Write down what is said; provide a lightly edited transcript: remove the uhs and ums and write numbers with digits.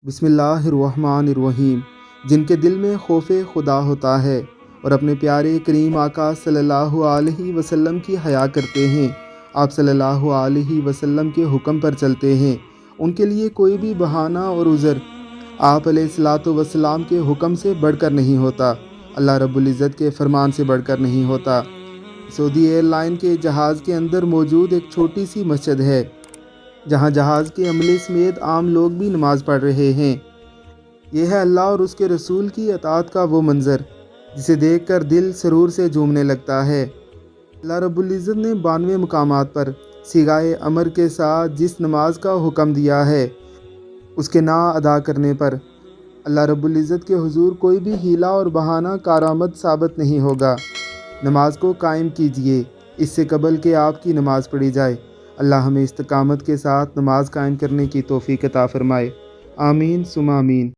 बिस्मिल्लाहिर्रहमानिर्रहीम। जिनके दिल में खौफ खुदा होता है और अपने प्यारे करीम आका सल्लल्लाहु अलैहि वसल्लम की हया करते हैं, आप सल्लल्लाहु अलैहि वसल्लम के हुक्म पर चलते हैं, उनके लिए कोई भी बहाना और उज़र आप अलैहिस्सलातु वस्सलाम के हुक्म से बढ़कर नहीं होता, अल्लाह रब्बुल इज़्ज़त के फरमान से बढ़कर नहीं होता। सऊदी एयरलाइन के जहाज़ के अंदर मौजूद एक छोटी सी मस्जिद है, जहां जहाज़ के अमले समेत आम लोग भी नमाज़ पढ़ रहे हैं। यह है अल्लाह और उसके रसूल की अताअत का वो मंज़र जिसे देखकर दिल सरूर से झूमने लगता है। अल्लाह रब्बुल इज़्ज़त ने 92 मकामात पर सिगाए अमर के साथ जिस नमाज का हुक्म दिया है, उसके ना अदा करने पर अल्लाह रब्बुल इज़्ज़त के हुजूर कोई भी हीला और बहाना कारामद साबित नहीं होगा। नमाज को कायम कीजिए, इससे कबल के आपकी नमाज पढ़ी जाए। अल्लाह हमें इस्तिकामत के साथ नमाज कायम करने की तौफीक अता फरमाए। आमीन सुमा आमीन।